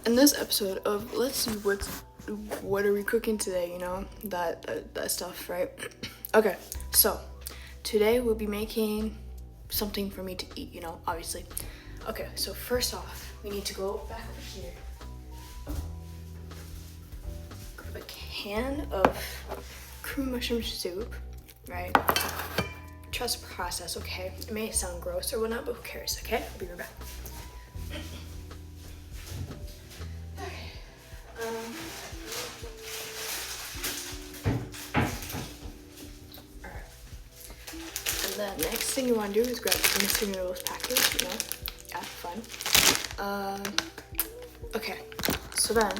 in this episode of let's see what are we cooking today, you know, that stuff, right? Okay, so today we'll be making something for me to eat, you know, obviously. Okay, so first off, we need to go back over here, grab a can of cream mushroom soup, right? Trust the process, okay? It may sound gross or whatnot, but who cares, okay? I'll be right back. Alright. And then next thing you want to do is grab Mr. Noodles package, you know? Yeah, fun. Okay, so then,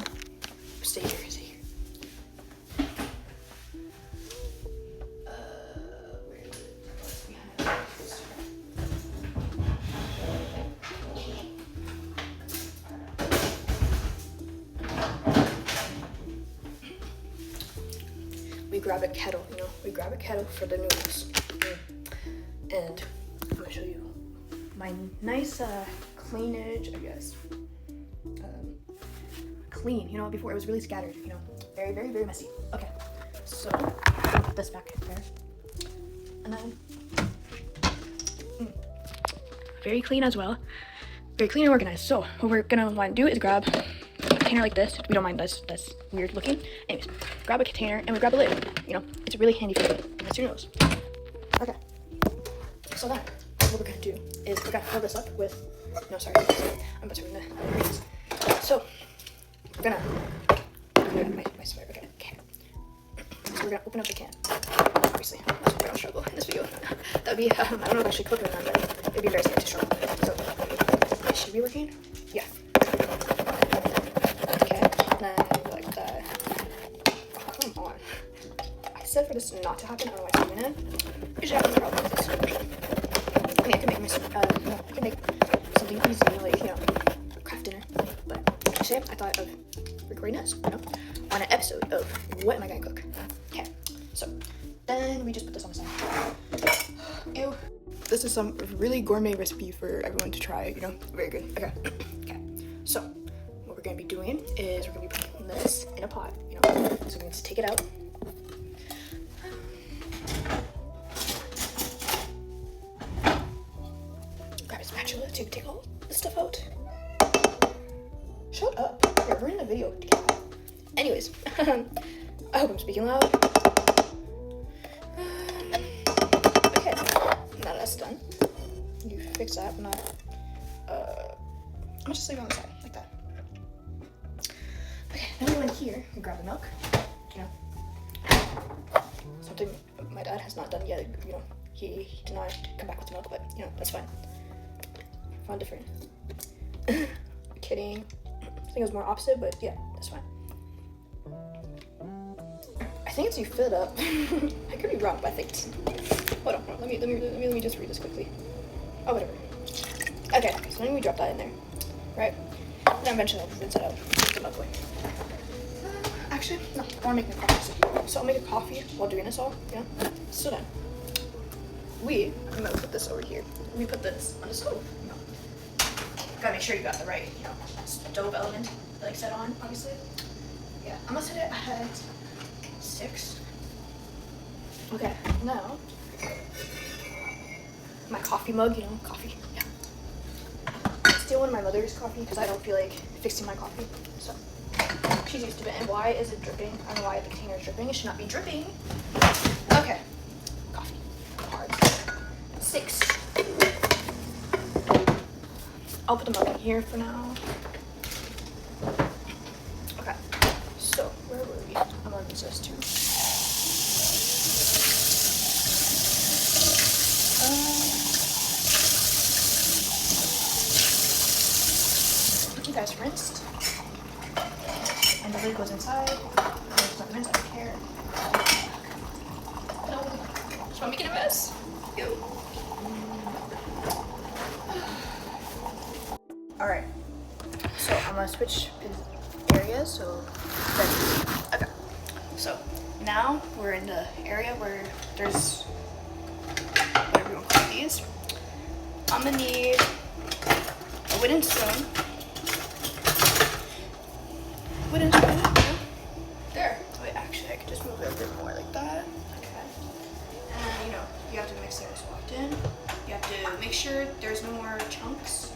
stay here. Where is it? Behind it. We grab a kettle, you know? We grab a kettle for the noodles. And I'm gonna show you my nice cleanage, I guess. Clean, you know, before it was really scattered, you know, very, very, very messy. Okay, so I'll put this back there. And then, very clean as well. Very clean and organized. So what we're gonna want to do is grab a container like this. We don't mind that's weird looking. Anyways, grab a container and we grab a lid. You know, it's really handy for Mr. Noodles. Okay. So then, what we're gonna do is we're gonna fill this up with, no, sorry, I'm butchering the ingredients. So, we're gonna, my swear, okay. So we're gonna open up the can. Obviously, we're gonna struggle in this video. That'd be, I don't know if I should cook or not, but it'd be embarrassing to struggle. So, it should be working? Yeah. Okay, and then like that. Oh, come on. I said for this not to happen, I don't know why it's doing it. It should happen probably with this. I mean, I can make something easy, like, you know, craft dinner. But today, I thought of recording this, you know, on an episode of what am I gonna cook? Okay, so then we just put this on the side. Ew. This is some really gourmet recipe for everyone to try, you know, very good. Okay, okay. So what we're gonna be doing is we're gonna be putting this in a pot, you know. So we're gonna just take it out. Grab a spatula to take all the stuff out. Shut up. You're ruining the video. Anyways, I hope I'm speaking loud. Okay, now that's done. You fix that, I'm just leave it on the side, like that. Okay, then we went here and grab the milk, you know. Something my dad has not done yet, you know. He did not come back with the milk, but, you know, that's fine. Found different. Kidding. I think it was more opposite, but yeah, that's fine. I think it's you fill it up. I could be wrong, but I think it's. Hold on. Let me just read this quickly. Oh, whatever. Okay, so then we drop that in there, right? Then eventually I'll rinse it out. Get the milk away. Actually, no. I want to make my coffee. So I'll make a coffee while doing this all. You know. So then, I'm gonna put this over here. We put this on the stove. You know. Gotta make sure you got the right, you know, stove element, like set on, obviously. Yeah, I'm gonna set it at 6. Okay, now my coffee mug, you know, coffee. Yeah. Steal one of my mother's coffee because I don't feel like fixing my coffee. So she's used to it. And why is it dripping? I don't know why the container is dripping. It should not be dripping. Okay, coffee. Hard. 6. I'll put them up in here for now. Okay, so where were we? I'm on this too. You guys rinsed. And the lid goes inside. There's not rinse, I don't care. No, just want making a mess. Ew. Alright, so I'm gonna switch areas, so then, okay. So now we're in the area where there's whatever you want to call these. I'm gonna need a wooden spoon, wooden spoon. You know? There. Wait, actually, I could just move it a bit more like that. Okay. And you know, you have to mix it as often. You have to make sure there's no more chunks.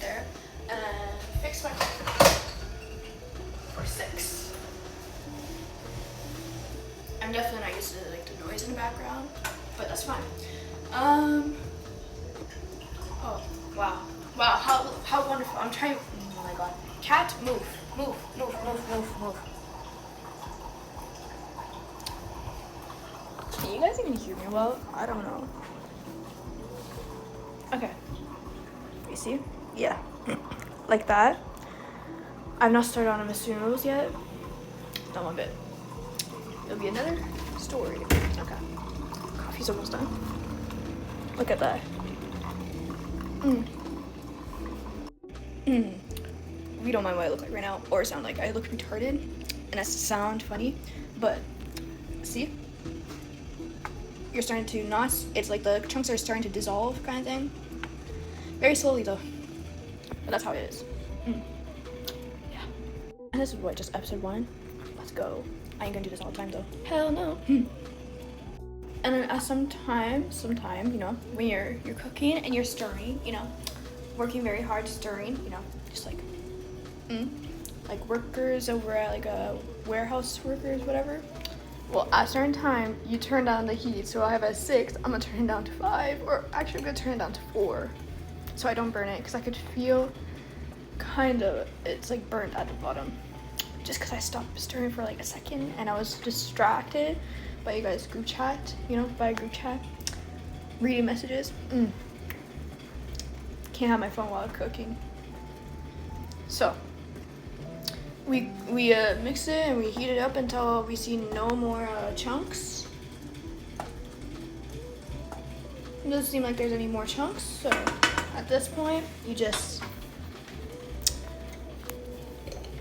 There. And fix my for 6. I'm definitely not used to like the noise in the background, but that's fine. Oh wow, wow, how wonderful! I'm trying. Oh my god, cat, move, move, move, move, move, move. Can you guys even hear me well? I don't know. Okay, you see? Yeah, like that. I've not started on a mystery noodles yet. Done one bit. It'll be another story. Okay. Coffee's almost done. Look at that. We don't mind what I look like right now or sound like. I look retarded and I sound funny, but see? You're starting to not, it's like the chunks are starting to dissolve kind of thing. Very slowly though, but that's how it is. Yeah. And this is what, just episode 1? Let's go. I ain't gonna do this all the time though. Hell no. And then at some time, you know, when you're cooking and you're stirring, you know, working very hard stirring, you know, just like workers over at like a warehouse workers, whatever. Well, at a certain time, you turn down the heat. So I have at 6, I'm gonna turn it down to 5, or actually I'm gonna turn it down to 4, so I don't burn it, because I could feel kind of, it's like burnt at the bottom. Just because I stopped stirring for like a second and I was distracted by you guys' group chat, you know, by a group chat, reading messages. Can't have my phone while I'm cooking. So we mix it and we heat it up until we see no more chunks. It doesn't seem like there's any more chunks, so at this point you just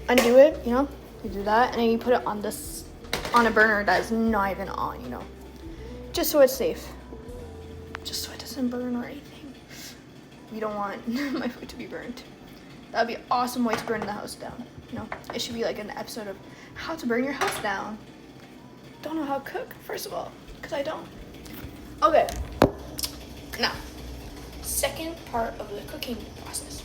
undo it, you know, you do that, and then you put it on this, on a burner that is not even on, you know, just so it's safe, just so it doesn't burn or anything. We don't want my food to be burnt. That would be an awesome way to burn the house down, you know. It should be like an episode of how to burn your house down. Don't know how to cook, first of all, because I don't. Okay, now, second part of the cooking process.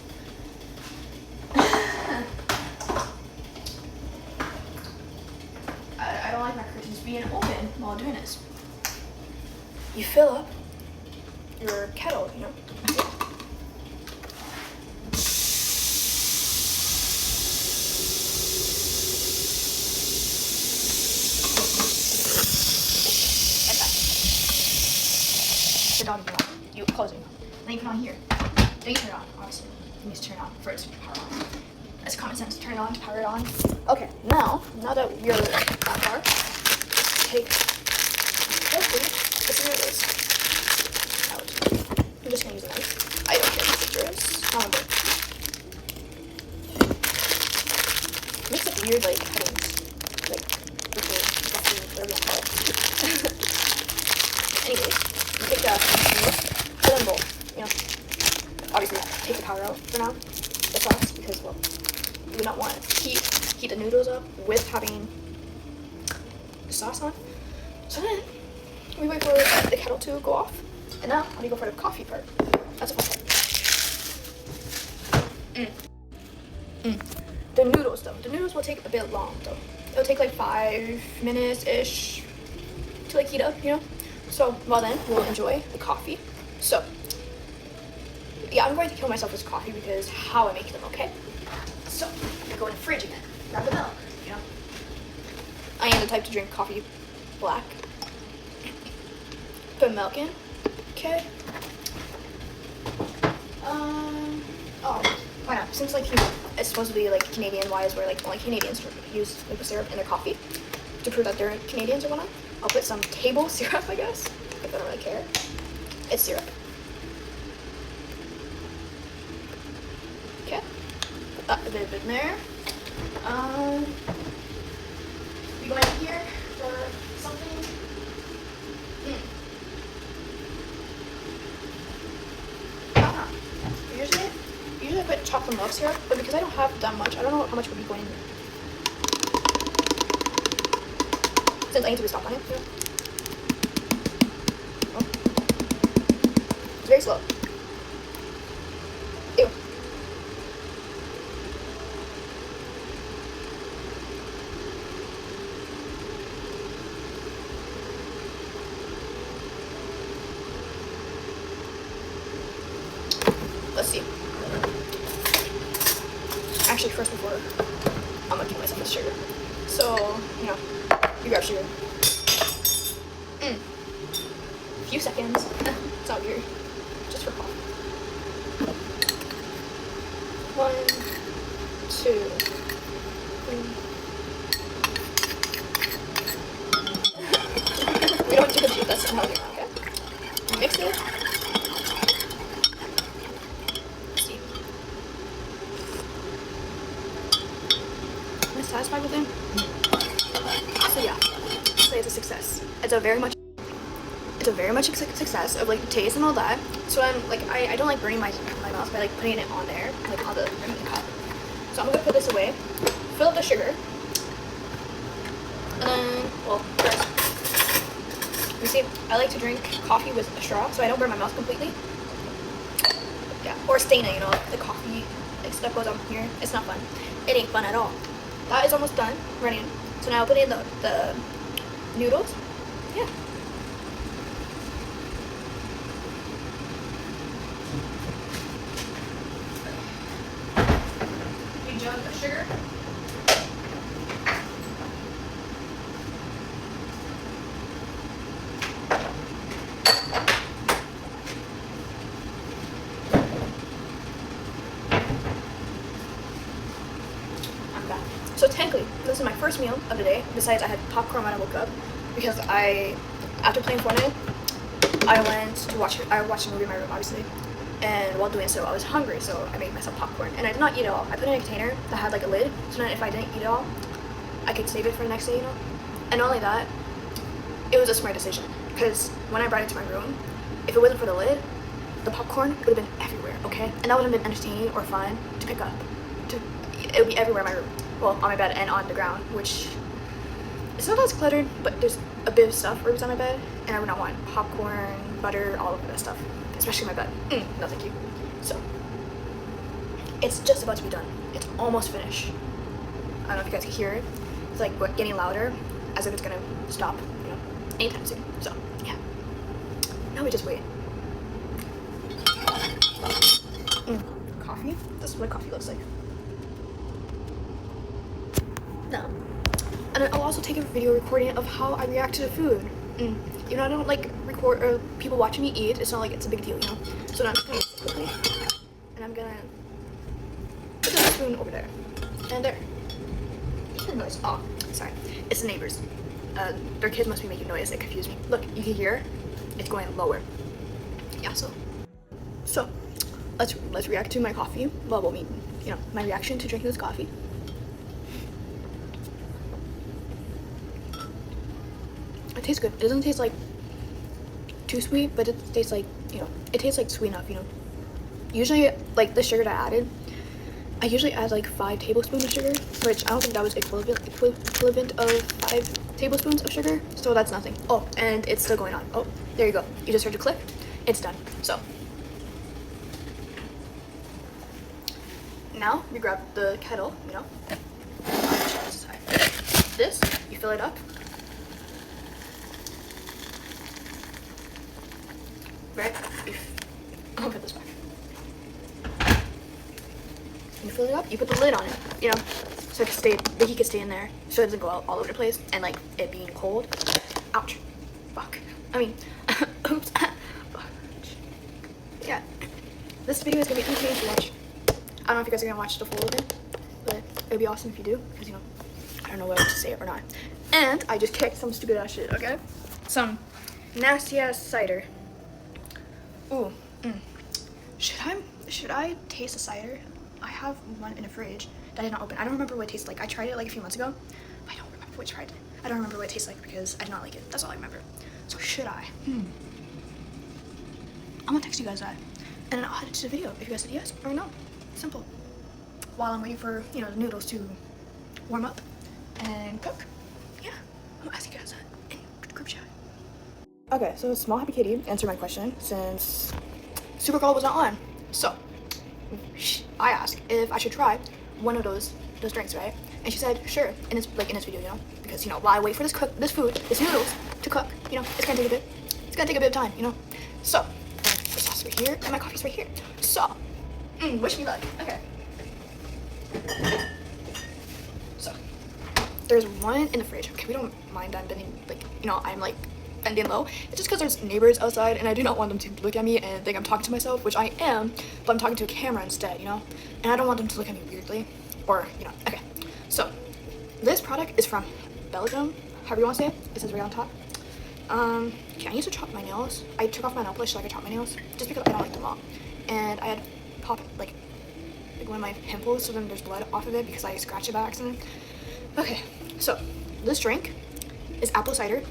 I don't like my curtains being open while doing this. You fill up your kettle, you know. Like that. The dog can on. You close it. Then you put it on here. Then you turn it on, obviously. You need to turn it on first to power on. That's common sense. Turn it on to power it on. Okay, now that you're that far, take hopefully it's yours. Ouch. I'm just gonna use a knife. I don't care if it's yours. It makes it weird, like cuttings, like whatever you want to call it. Anyways, you take the filling bowl. You know, obviously take the power out for now. The sauce, because well, you do not want to heat the noodles up with having the sauce on. So then we wait for the kettle to go off, and now we go for the coffee part. That's the fun part. The noodles though, the noodles will take a bit long though. It'll take like 5 minutes ish to like heat up, you know. So while then we'll enjoy the coffee. So yeah, I'm going to kill myself with coffee because how I make them, okay? So I go in the fridge again, grab the milk, you know. I am the type to drink coffee black. Put milk in, okay. Oh, why not? Since like, you know, it's supposed to be like Canadian wise, where like only Canadians use maple syrup in their coffee to prove that they're Canadians or whatnot. I'll put some table syrup, I guess, if I don't really care. It's syrup. Okay, put that a bit in there. We going in here for something? chocolate milk syrup, but because I don't have that much, I don't know how much would be going in. Since I need to restock on it, you know? Oh. It's very slow. Ew. Let's see. Actually, first before I'm gonna give myself this sugar. So, you know, you grab sugar. A few seconds. It's not weird. Just for fun. 1, 2, 3. We don't do the juice. That's how we do it. Okay. Mix it. Satisfied with it. So yeah, say it's a success. It's a very much a success of like taste and all that. So I'm like I don't like burning my mouth by like putting it on there, like on the rim of the cup. So I'm gonna put this away, fill up the sugar, and then first, you see, I like to drink coffee with a straw, so I don't burn my mouth completely. Yeah, or stain it, you know, the coffee like stuff goes on here. It's not fun. It ain't fun at all. That is almost done, running. So now I'll put in the noodles. Yeah. You jug of sugar. So technically, this is my first meal of the day. Besides, I had popcorn when I woke up because after playing Fortnite, I watched a movie in my room, obviously. And while doing so, I was hungry, so I made myself popcorn. And I did not eat it all. I put it in a container that had like a lid, so that if I didn't eat it all, I could save it for the next day, you know. And not only that, it was a smart decision because when I brought it to my room, if it wasn't for the lid, the popcorn would have been everywhere. Okay, and that wouldn't have been entertaining or fun to pick up. It would be everywhere in my room. Well, on my bed and on the ground, which it's not as cluttered, but there's a bit of stuff where it's on my bed, and I would not want popcorn, butter, all of that stuff, especially my bed. No, thank you. So, it's just about to be done. It's almost finished. I don't know if you guys can hear it. It's like getting louder, as if it's gonna stop, you know, anytime soon. So, yeah. Now we just wait. Coffee? This is what coffee looks like. No. And I'll also take a video recording of how I react to the food. You know, I don't like record people watching me eat. It's not like it's a big deal, you know. So now I'm just gonna quickly, and I'm gonna put the spoon over there and there. What's noise? Oh, sorry. It's the neighbors. Their kids must be making noise. It confused me. Look, you can hear it's going lower. Yeah. So let's react to my coffee. Well, I mean, you know, my reaction to drinking this coffee. It tastes good. It doesn't taste like too sweet, but it tastes like, you know, it tastes like sweet enough, you know. Usually, like the sugar that I added, I usually add like 5 tablespoons of sugar, which I don't think that was equivalent of 5 tablespoons of sugar, so that's nothing. Oh, and it's still going on. Oh, there you go. You just heard a click. It's done. So now we grab the kettle, you know. This, you fill it up. Right? I'll put this back. You fill it up, you put the lid on it, you know, so the heat can stay in there, so it doesn't go out all over the place, and like it being cold. Ouch. Fuck. I mean, oops. Yeah. This video is gonna be entertaining to watch. I don't know if you guys are gonna watch the full of it, but it would be awesome if you do, because you know, I don't know whether to say it or not. And I just kicked some stupid ass shit, okay? Some nasty ass cider. Ooh, should I taste the cider? I have one in the fridge that I did not open. I don't remember what it tastes like. I tried it like a few months ago. I don't remember what I tried. I don't remember what it tastes like because I did not like it. That's all I remember. So should I? I'm gonna text you guys that, and then I'll add it to the video if you guys said yes or no. Simple. while I'm waiting for, you know, the noodles to warm up and cook. Yeah, I'm gonna ask you guys that in the group chat. Okay, so Small Happy Kitty answered my question since Supergirl was not on. So I asked if I should try one of those drinks, right? And she said sure in this video, you know, because, you know, while I wait for this noodles to cook, you know, it's gonna take a bit of time, you know. So the sauce right here and my coffee's right here. So wish me luck. Okay. So there's one in the fridge. Okay, we don't mind that bending, like, you know, I'm like bending low. It's just because there's neighbors outside and I do not want them to look at me and think I'm talking to myself, which I am, but I'm talking to a camera instead, you know. And I don't want them to look at me weirdly, or, you know. Okay, so this product is from Belgium, however you want to say it. It says right on top. Okay, I used to chop my nails. I took off my nail polish so I could chop my nails, just because I don't like them long. And I had popped like one of my pimples, so then there's blood off of it because I scratched it by accident. Okay, so this drink is apple cider,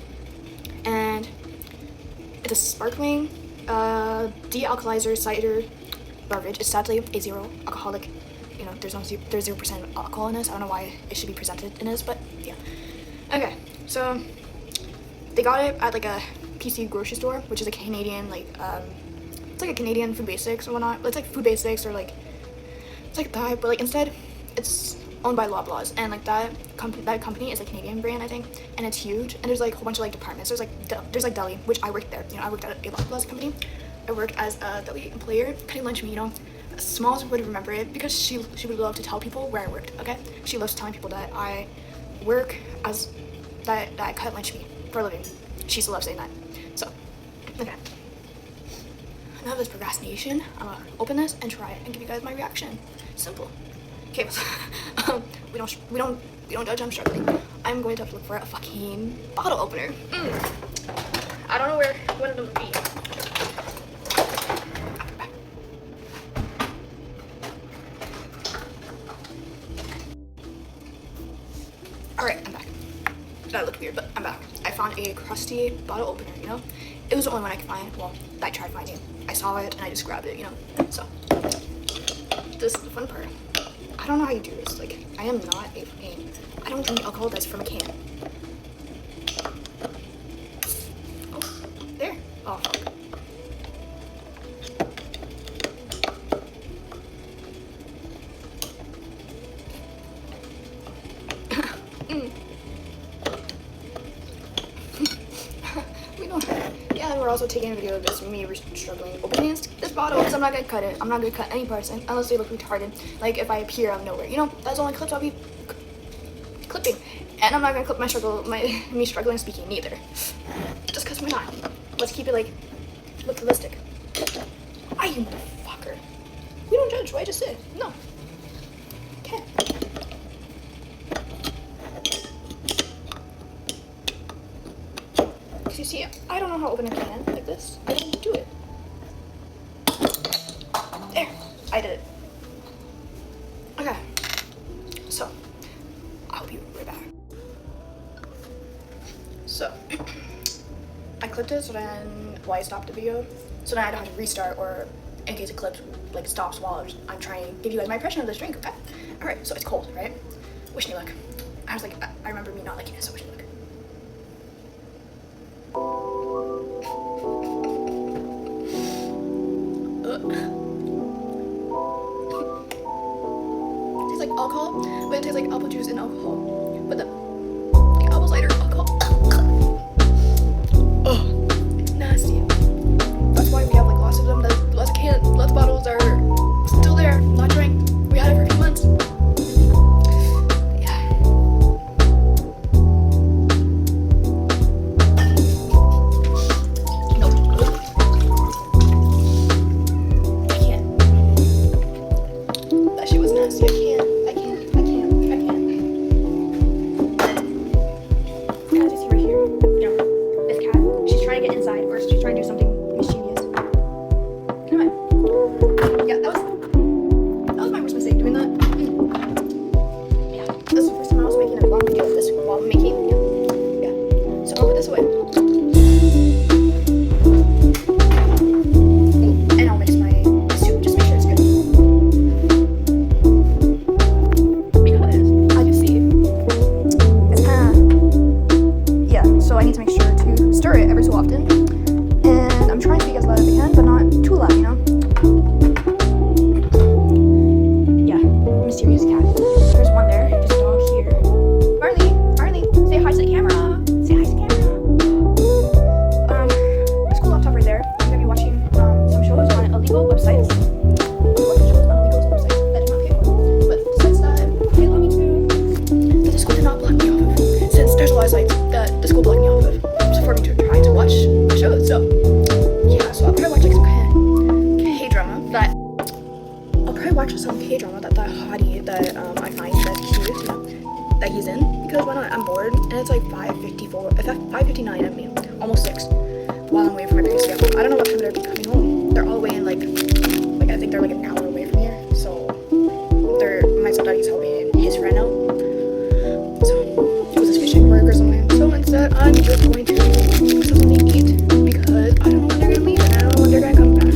and it's a sparkling de-alkalizer cider beverage. It's sadly a zero alcoholic. You know, there's 0% alcohol in this. I don't know why it should be presented in this, but yeah. Okay, so they got it at like a PC grocery store, which is a Canadian, like it's like a Canadian Food Basics or whatnot. It's like Food Basics or like it's like that, but like instead it's owned by Loblaws, and like that company is a Canadian brand, I think, and it's huge. And there's like a whole bunch of like departments. There's like deli, which I worked there. You know, I worked at a Loblaws company. I worked as a deli employee, cutting lunch meat. You know, Smalls would remember it because she would love to tell people where I worked. Okay, she loves telling people that I work as that I cut lunch meat for a living. She still loves saying that. So, okay. Enough of this procrastination. I'm gonna open this and try it and give you guys my reaction. Simple. Okay, we don't judge. I'm struggling. I'm going to have to look for a fucking bottle opener. I don't know where one of them would be. Alright, I'm back. That looked weird, but I'm back. I found a crusty bottle opener, you know? It was the only one I could find. Well, that I tried finding. I saw it and I just grabbed it, you know? So, this is the fun part. I don't know how you do this. Like, I am not a fan. I don't drink alcohol that's from a can. Oh, there. Oh, fuck. Yeah, we're also taking a video of this, me struggling opening this bottle, because I'm not gonna cut it. I'm not gonna cut any parts unless they look retarded. Like if I appear out of nowhere, you know, that's the only clips I'll be clipping. And I'm not gonna clip me struggling speaking neither. Just cause we're not. Let's keep it like look realistic. Ah, you motherfucker. We don't judge, right? Just sit. No. Okay. You see, I don't know how to open a can like this. I don't do it. There, I did it. Okay, so I'll be right back. So I clipped it, so then I stopped the video. So then I don't have to restart, or in case it clips, like stops while I'm trying to give you guys my impression of this drink. Okay. All right. So it's cold, right? Wish me luck. I was like, I remember me not liking it, so wish me luck. It tastes like alcohol, but it tastes like apple juice and alcohol. But the like apple cider alcohol. Oh, it's nasty. That's why we have like lots of them. Lots of bottles are still there, not drank. We had it for a few months. make sure to stir it every so often. And I'm trying to speak as loud as I can, but not too loud, you know? Yeah, mysterious cat. There's one there. There's a dog here. Marley, say hi to the camera. Say hi to the camera. The school laptop right there. I'm gonna be watching some shows on illegal websites. Watching shows on illegal websites that do not pay for. But sites that they allow me to, that the school did not block me off of. Since there's a lot of sites that the school blocked me off of, so for me to try to watch the shows. So yeah, so I'll probably watch like some K-drama that that hottie that I find that cute, you know, that he's in, because why not? I'm bored, and it's like 5:59 at me, almost 6, while I'm waiting for my parents to get home. I don't know what time they're coming home. They're all the way in like I think they're like an hour away from here, so my stepdaddy's helping his friend out, so it was his fishing work or something. So instead, I'm just going to do something to eat, because I don't know when they're gonna leave, and I don't know when they're gonna come back,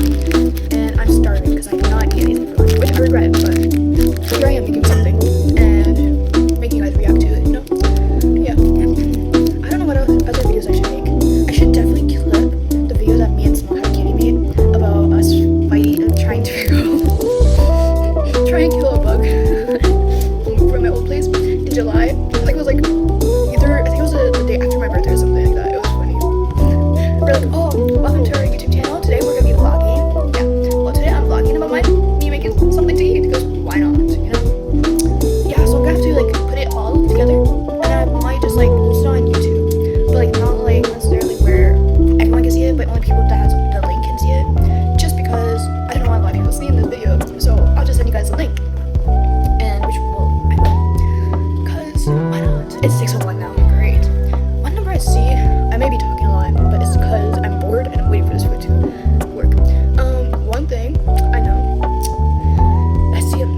and I'm starving because I did not eat anything for lunch, which I regret, but here I am making something and making you guys react to it, you know? Yeah. I don't know what other videos I should make. I should definitely clip the video that me and Small Hat Kitty made about us fighting and trying to try and kill a bug from my old place in July. I think it was like the day after my birthday or something like that. It was funny. We're like, oh, welcome to our YouTube channel. Today we're gonna be vlogging. Yeah. Well, today I'm vlogging about me making something to eat, because why not? You know? Yeah, so I'm gonna have to like put it all together, and I might just like post it on YouTube, but like not like necessarily where everyone can see it, but only people that has the link can see it, just because I don't want a lot of people seeing this video. So I'll just send you guys the link, and I will, because why not? It's 6:01 now. Great. One number I see, I may be talking a lot, but it's because I'm bored and I'm waiting for this food to work. One thing I know,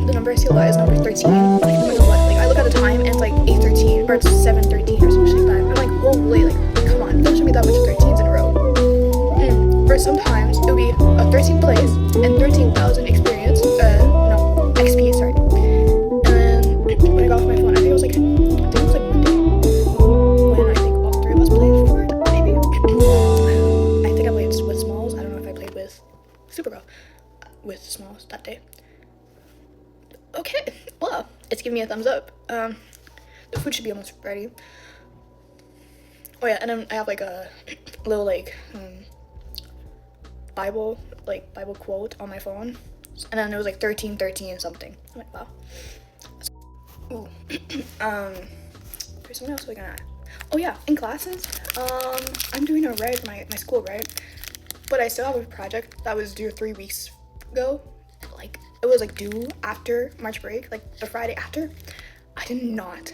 the number I see a lot is number 13. Like, no matter what, like I look at the time and it's like 8:13 or it's 7:13 or something like that. I'm like, holy, like, come on, don't show me that much 13s in a row. For sometimes it'll be a 13th place and 13,000 experience. No, XP, sorry. And then when I got off my phone, I think it was like Monday, when I think all three of us played for it, maybe. I think I played with Smalls. I don't know if I played with Supergirl with Smalls that day. Okay, well, it's giving me a thumbs up. The food should be almost ready. Oh yeah, and then I have like a little like Bible quote on my phone, and then it was like 13:13 something. I'm like, wow. Ooh. There's something else we're gonna add. Oh yeah, in classes, I'm doing alright for my school, right? But I still have a project that was due 3 weeks ago. Like, it was like due after March break, like the Friday after. I did not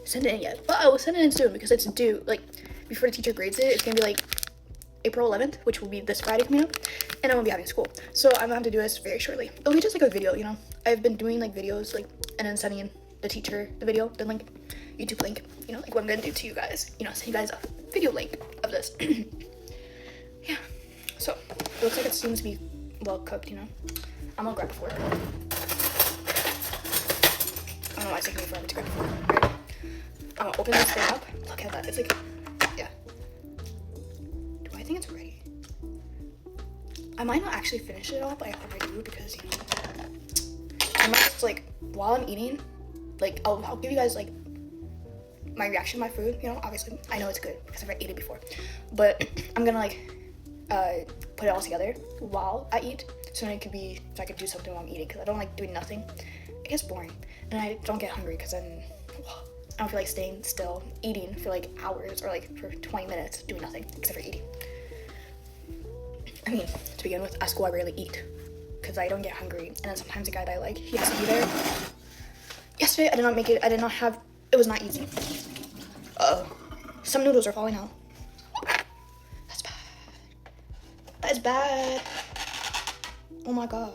send it in yet, but I will send it in soon, because it's due like before the teacher grades it. It's gonna be like April 11th, which will be this Friday coming up, and I'm gonna be having school, so I'm gonna have to do this very shortly. It'll be just like a video, you know. I've been doing like videos, like, and then sending the teacher the video, the link, YouTube link, you know, like what I'm gonna do to you guys, you know, send you guys a video link of this. Yeah, so it looks like it seems to be well cooked, you know. I'm gonna grab a fork. I don't know why it's taking me forever to grab a fork. Right. I'm gonna open this thing up. Look at that. It's like, yeah. Do I think it's ready? I might not actually finish it all, but I hope I do, because, you know, I might just like, while I'm eating, like, I'll give you guys like my reaction to my food, you know. Obviously, I know it's good because I've ate it before, but I'm gonna like put it all together while I eat, so I can do something while I'm eating, because I don't like doing nothing. It gets boring, and I don't get hungry, because then I don't feel like staying still eating for like hours or like for 20 minutes doing nothing except for eating. I mean, to begin with, at school I rarely eat because I don't get hungry, and then sometimes the guy that I like, he has to be there. Yesterday I did not make it. It was not easy. Some noodles are falling out. That's bad. That is bad. Oh my god,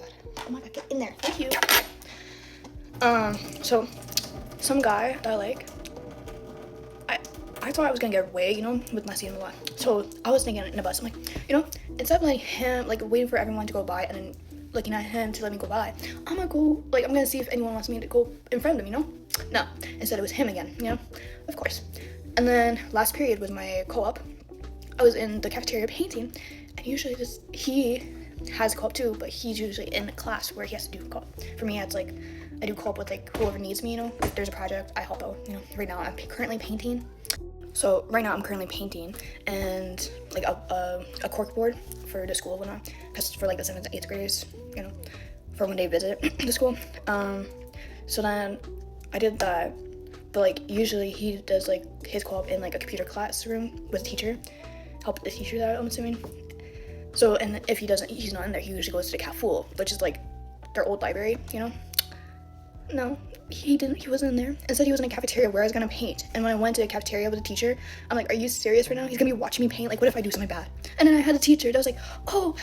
get in there. Thank you. So some guy that I like, I thought I was gonna get away, you know, with my seeing a lot. So I was thinking in the bus, I'm like, you know, instead of letting him, like, waiting for everyone to go by and then looking at him to let me go by, I'm gonna see if anyone wants me to go in front of him, you know? No, instead it was him again, you know? Of course. And then last period was my co-op, I was in the cafeteria painting, and usually he has co-op too, but he's usually in a class where he has to do co-op. For me, it's like I do co-op with like whoever needs me, you know. If there's a project, I help out, you know. Right now, I'm currently painting. So right now I'm currently painting and like a cork board for the school and whatnot, because for like the 7th and 8th graders, you know, for when they visit the school. So then I did that, but like usually he does like his co-op in like a computer classroom with a teacher, help the teacher that I'm assuming. So, and if he doesn't, he's not in there, he usually goes to the Cat Fool, which is like their old library, you know. No, he wasn't in there. Instead, he was in a cafeteria where I was gonna paint. And when I went to the cafeteria with the teacher, I'm like, are you serious right now? He's gonna be watching me paint. Like, what if I do something bad? And then I had a teacher that was like, oh,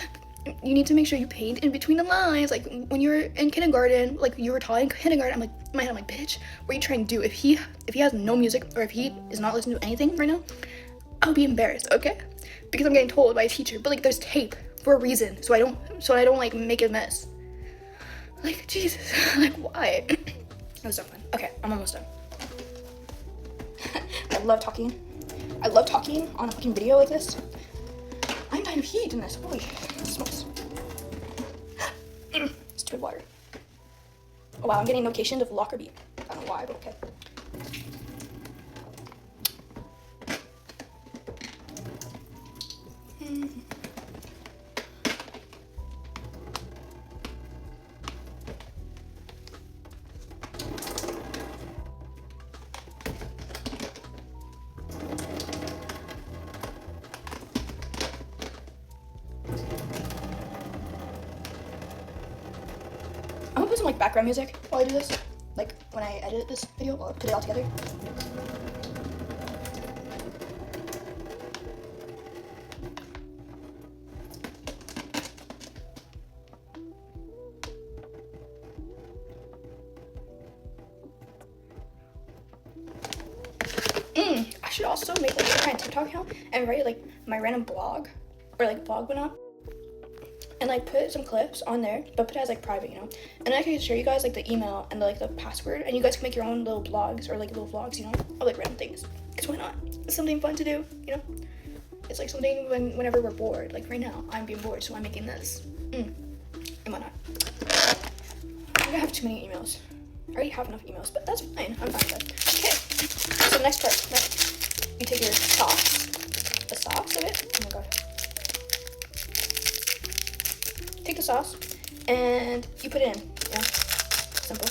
you need to make sure you paint in between the lines. Like, when you were in kindergarten, like you were taught in kindergarten. I'm like, in my head, I'm like, bitch, what are you trying to do? If he has no music, or if he is not listening to anything right now, I'll be embarrassed, okay? Because I'm getting told by a teacher. But like, there's tape for a reason, so I don't like make a mess. Like, Jesus, like, why? It was so fun. Okay, I'm almost done. I love talking on a fucking video like this. I'm dying of heat in this. Holy smokes. It's too much water. Oh wow, I'm getting notifications of Lockerbie. I don't know why, but okay. I'm gonna put some like background music while I do this. Like when I edit this video, I'll put it all together. I should also make like a TikTok account and write like my random blog or like vlog whatnot, and like put some clips on there, but put it as like private, you know. And then I can show you guys like the email and the password, and you guys can make your own little blogs or like little vlogs, you know, of like random things. Cause why not? It's something fun to do, you know. It's like something whenever we're bored. Like right now, I'm being bored, so I'm making this. And why not? I don't have too many emails. I already have enough emails, but that's fine. I'm fine with that. Okay. So the next part, right? You take your sauce, the sauce of it. Oh my god. Take the sauce and you put it in. Yeah, simple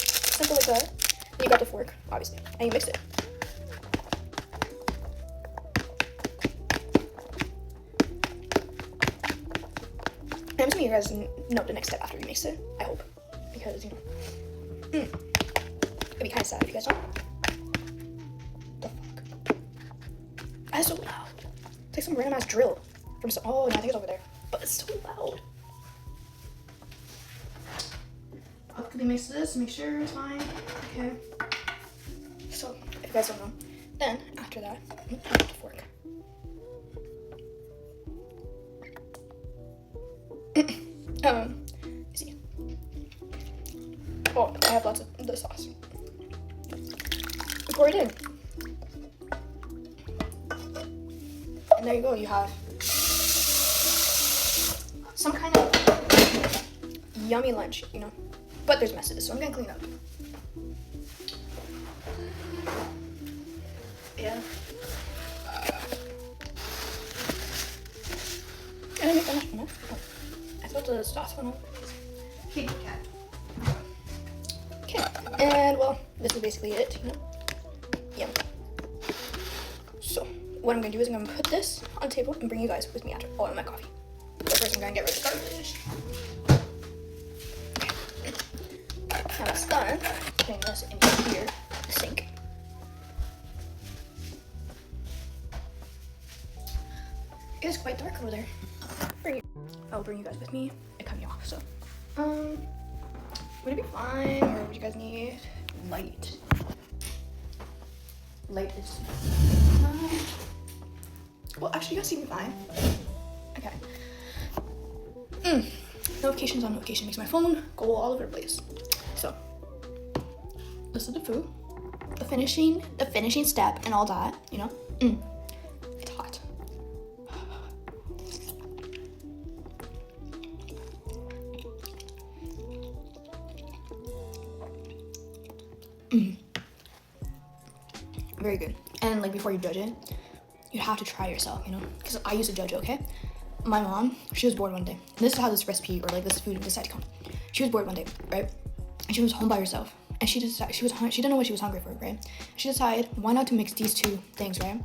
like that. Then you got the fork, obviously, and you mix it. And I'm assuming you guys know the next step after you mix it. I hope, because you know, it'd be kind of sad if you guys don't. The fuck? That's so loud. It's like some random ass drill from some. Oh no, I think it's over there. But it's so loud. Quickly mix this, make sure it's fine. Okay. So, if you guys don't know, then after that, I have the fork. You see. Oh, I have lots of the sauce. Pour it in. And there you go, you have some kind of yummy lunch, you know. But there's messes, so I'm gonna clean up. Yeah. Can I make that much more? Oh. I thought the sauce went out. Okay, cat. Okay, and well, this is basically it, you know? Yum. So, what I'm gonna do is I'm gonna put this on the table and bring you guys with me after. Oh, and my coffee. But first I'm gonna get rid of the garbage. Now it's done, putting this in here, the sink. It is quite dark over there. I'll bring you guys with me and cut me off, so. Would it be fine, or would you guys need light? Light is well, actually, you guys see me fine. Okay. Notifications on notification makes my phone go all over the place. So, this is the food, the finishing step, and all that. You know, it's hot. Very good. And like before you judge it, you have to try yourself, you know? Because I used to judge it, okay? My mom, she was bored one day. And this is how this recipe or like this food decided to come. She was bored one day, right? And she was home by herself. And she decided she didn't know what she was hungry for, right? She decided why not to mix these two things, right?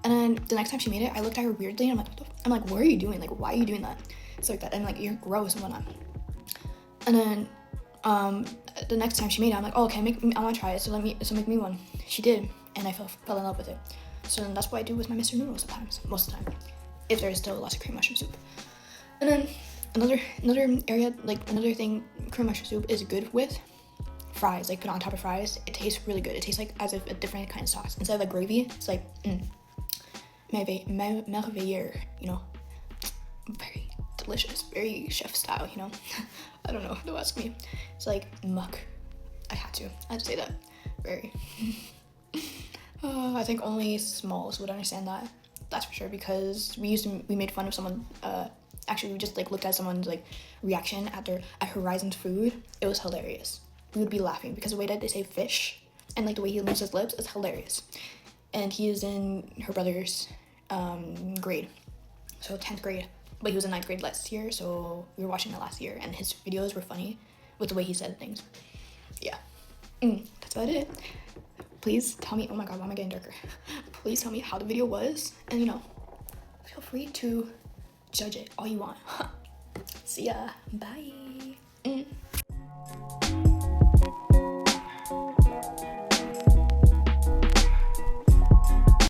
And then the next time she made it, I looked at her weirdly and I'm like, what are you doing? Like, why are you doing that? It's like that. And like, you're gross and whatnot. And then the next time she made it, I'm like, oh, okay, I want to try it. So make me one. She did, and I fell in love with it. So then that's what I do with my Mr. Noodles sometimes, most of the time, if there's still lots of cream mushroom soup. And then another area, like another thing, cream mushroom soup is good with fries. Like put on top of fries, it tastes really good. It tastes like as if a different kind of sauce instead of like gravy. It's like merveilleux, you know, very delicious, very chef style, you know. I don't know, don't ask me. It's like muck. I had to say that. Very. I think only smalls would understand that. That's for sure, because we made fun of someone. Actually, we just like looked at someone's like reaction at Horizon's food. It was hilarious. We would be laughing because the way that they say fish and like the way he moves his lips is hilarious. And he is in her brother's grade, so 10th grade. But he was in 9th grade last year, so we were watching that last year, and his videos were funny with the way he said things. Yeah, that's about it. Please tell me, oh my god, why am I getting darker? Please tell me how the video was, and you know, feel free to judge it all you want. See ya, bye.